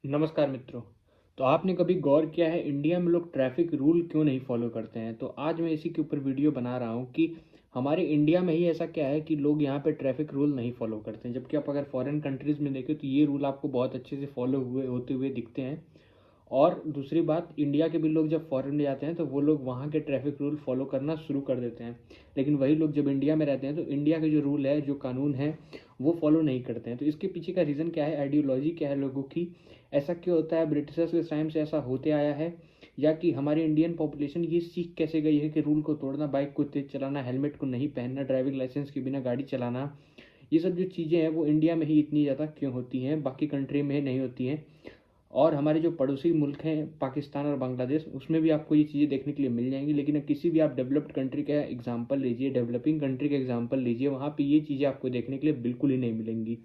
नमस्कार मित्रों। तो आपने कभी गौर किया है इंडिया में लोग ट्रैफिक रूल क्यों नहीं फॉलो करते हैं? तो आज मैं इसी के ऊपर वीडियो बना रहा हूँ कि हमारे इंडिया में ही ऐसा क्या है कि लोग यहाँ पे ट्रैफिक रूल नहीं फॉलो करते हैं, जबकि आप अगर फॉरेन कंट्रीज़ में देखें तो ये रूल आपको बहुत अच्छे से फॉलो हुए होते हुए दिखते हैं। और दूसरी बात, इंडिया के भी लोग जब फॉरेन में जाते हैं तो वो लोग वहाँ के ट्रैफिक रूल फॉलो करना शुरू कर देते हैं, लेकिन वही लोग जब इंडिया में रहते हैं तो इंडिया के जो रूल है, जो कानून है, वो फॉलो नहीं करते हैं। तो इसके पीछे का रीज़न क्या है, आइडियोलॉजी क्या है लोगों की? ऐसा क्यों होता है? ब्रिटिशर्स के टाइम से ऐसा होते आया है, या कि हमारी इंडियन पॉपुलेशन ये सीख कैसे गई है कि रूल को तोड़ना, बाइक को तेज चलाना, हेलमेट को नहीं पहनना, ड्राइविंग लाइसेंस के बिना गाड़ी चलाना, ये सब जो चीज़ें हैं वो इंडिया में ही इतनी ज़्यादा क्यों होती हैं, बाकी कंट्री में नहीं होती हैं? और हमारे जो पड़ोसी मुल्क हैं पाकिस्तान और बांग्लादेश, उसमें भी आपको ये चीज़ें देखने के लिए मिल जाएंगी, लेकिन किसी भी आप डेवलप्ड कंट्री का एग्जांपल लीजिए, डेवलपिंग कंट्री का एग्जांपल लीजिए, वहाँ पे ये चीज़ें आपको देखने के लिए बिल्कुल ही नहीं मिलेंगी।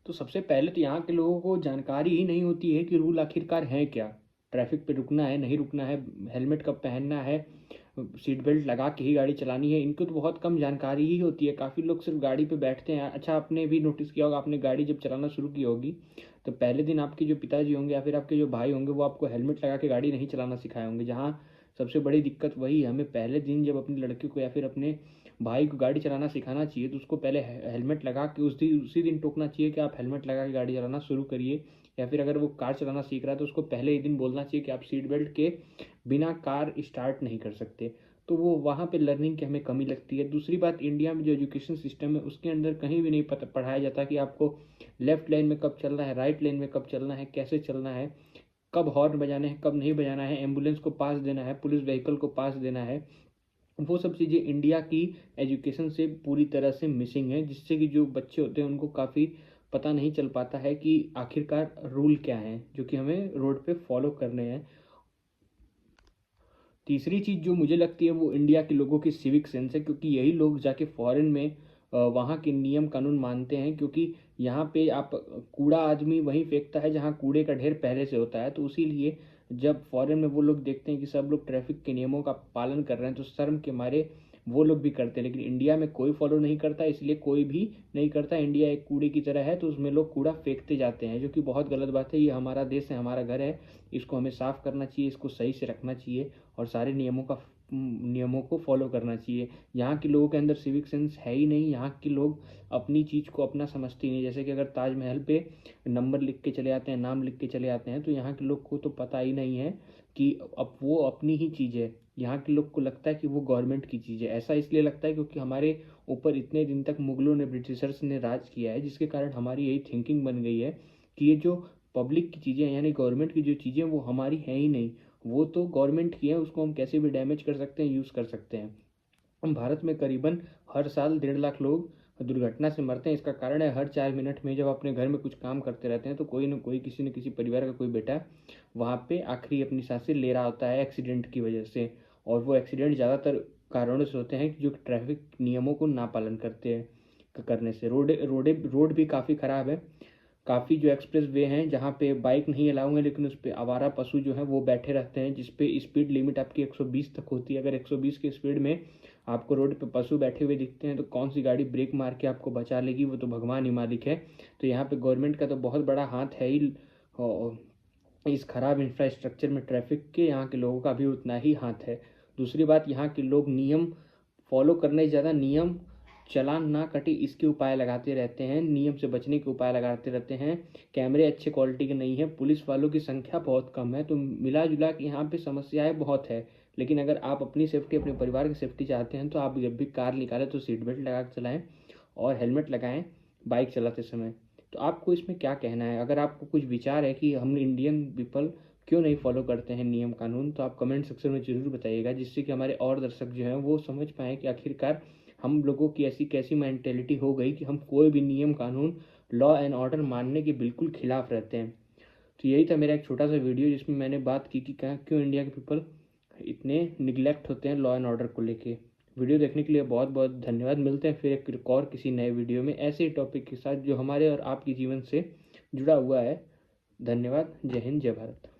तो सबसे पहले तो यहाँ के लोगों को जानकारी ही नहीं होती है कि रूल आखिरकार हैं क्या। ट्रैफिक पे रुकना है, नहीं रुकना है, हेलमेट कब पहनना है, सीट बेल्ट लगा के ही गाड़ी चलानी है, इनको तो बहुत कम जानकारी ही होती है। काफ़ी लोग सिर्फ गाड़ी पे बैठते हैं। अच्छा, आपने भी नोटिस किया होगा, आपने गाड़ी जब चलाना शुरू की होगी तो पहले दिन आपके जो पिताजी होंगे या फिर आपके जो भाई होंगे वो आपको हेलमेट लगा के गाड़ी नहीं चलाना सिखाए होंगे। जहाँ सबसे बड़ी दिक्कत वही है, हमें पहले दिन जब अपने लड़के को या फिर अपने भाई को गाड़ी चलाना सिखाना चाहिए तो उसको पहले हेलमेट लगा के उसी दिन टोकना चाहिए कि आप हेलमेट लगा के गाड़ी चलाना शुरू करिए। या फिर अगर वो कार चलाना सीख रहा है तो उसको पहले ही दिन बोलना चाहिए कि आप सीट बेल्ट के बिना कार स्टार्ट नहीं कर सकते। तो वो वहाँ पे लर्निंग की हमें कमी लगती है। दूसरी बात, इंडिया में जो एजुकेशन सिस्टम है उसके अंदर कहीं भी नहीं पढ़ाया जाता कि आपको लेफ्ट लेन में कब चलना है, राइट लेन में कब चलना है, कैसे चलना है, कब हॉर्न बजाने हैं, कब नहीं बजाना है, एम्बुलेंस को पास देना है, पुलिस व्हीकल को पास देना है। वो सब चीज़ें इंडिया की एजुकेशन से पूरी तरह से मिसिंग है, जिससे कि जो बच्चे होते हैं उनको काफ़ी पता नहीं चल पाता है कि आखिरकार रूल क्या हैं जो कि हमें रोड पे फॉलो करने हैं। तीसरी चीज़ जो मुझे लगती है वो इंडिया के लोगों की सिविक सेंस है, क्योंकि यही लोग जाके फॉरेन में वहाँ के नियम कानून मानते हैं। क्योंकि यहाँ पे आप कूड़ा आदमी वहीं फेंकता है जहाँ कूड़े का ढेर पहले से होता है, तो इसीलिए जब फॉरेन में वो लोग देखते हैं कि सब लोग ट्रैफिक के नियमों का पालन कर रहे हैं तो शर्म के मारे वो लोग भी करते हैं। लेकिन इंडिया में कोई फॉलो नहीं करता, इसलिए कोई भी नहीं करता। इंडिया एक कूड़े की तरह है तो उसमें लोग कूड़ा फेंकते जाते हैं, जो कि बहुत गलत बात है। ये हमारा देश है, हमारा घर है, इसको हमें साफ़ करना चाहिए, इसको सही से रखना चाहिए और सारे नियमों को फॉलो करना चाहिए। यहाँ के लोगों के अंदर सिविक सेंस है ही नहीं। यहाँ के लोग अपनी चीज़ को अपना समझते ही नहीं। जैसे कि अगर ताजमहल पे नंबर लिख के चले आते हैं, नाम लिख के चले आते हैं, तो यहाँ के लोग को तो पता ही नहीं है कि अब वो अपनी ही चीज़ है। यहाँ के लोग को लगता है कि वो गवर्नमेंट की चीज़ है। ऐसा इसलिए लगता है क्योंकि हमारे ऊपर इतने दिन तक मुगलों ने, ब्रिटिशर्स ने राज किया है, जिसके कारण हमारी यही थिंकिंग बन गई है कि ये जो पब्लिक की चीज़ें यानी गवर्नमेंट की जो चीज़ें वो हमारी हैं ही नहीं, वो तो गवर्नमेंट की है, उसको हम कैसे भी डैमेज कर सकते हैं, यूज़ कर सकते हैं। हम भारत में करीबन हर साल 1.5 लाख लोग दुर्घटना से मरते हैं। इसका कारण है, हर 4 मिनट में जब अपने घर में कुछ काम करते रहते हैं तो कोई ना कोई, किसी न किसी परिवार का कोई बेटा वहाँ पे आखिरी अपनी सांसें ले रहा होता है एक्सीडेंट की वजह से। और वो एक्सीडेंट ज़्यादातर कारणों से होते हैं जो ट्रैफिक नियमों को ना पालन करते हैं, करने से। रोड भी काफ़ी ख़राब है। काफ़ी जो एक्सप्रेस वे हैं जहाँ पे बाइक नहीं अलाउ है, लेकिन उस पर आवारा पशु जो हैं वो बैठे रहते हैं, जिस पे स्पीड लिमिट आपकी 120 तक होती है। अगर 120 की स्पीड में आपको रोड पे पशु बैठे हुए दिखते हैं तो कौन सी गाड़ी ब्रेक मार के आपको बचा लेगी, वो तो भगवान ही मालिक है। तो यहाँ पे गवर्नमेंट का तो बहुत बड़ा हाथ है ही, और इस खराब इंफ्रास्ट्रक्चर में ट्रैफिक के यहाँ के लोगों का भी उतना ही हाथ है। दूसरी बात, यहाँ के लोग नियम फॉलो करने से ज़्यादा नियम चालान ना कटे इसके उपाय लगाते रहते हैं, नियम से बचने के उपाय लगाते रहते हैं। कैमरे अच्छे क्वालिटी के नहीं हैं, पुलिस वालों की संख्या बहुत कम है, तो मिला जुला के यहाँ पे समस्याएं बहुत है। लेकिन अगर आप अपनी सेफ्टी, अपने परिवार की सेफ्टी चाहते हैं तो आप जब भी कार निकालें तो सीट बेल्ट लगा के चलाएं और हेलमेट लगाएं बाइक चलाते समय। तो आपको इसमें क्या कहना है? अगर आपको कुछ विचार है कि हम इंडियन पीपल क्यों नहीं फॉलो करते हैं नियम कानून, तो आप कमेंट सेक्शन में ज़रूर बताइएगा, जिससे कि हमारे और दर्शक जो हैं वो समझ पाएँ कि आखिरकार हम लोगों की ऐसी कैसी मेंटेलिटी हो गई कि हम कोई भी नियम कानून, लॉ एंड ऑर्डर मानने के बिल्कुल खिलाफ रहते हैं। तो यही था मेरा एक छोटा सा वीडियो जिसमें मैंने बात की कि क्यों इंडिया के पीपल इतने निगलेक्ट होते हैं लॉ एंड ऑर्डर को लेके। वीडियो देखने के लिए बहुत बहुत धन्यवाद। मिलते हैं फिर एक और किसी नए वीडियो में ऐसे ही टॉपिक के साथ जो हमारे और आपके जीवन से जुड़ा हुआ है। धन्यवाद। जय हिंद, जय भारत।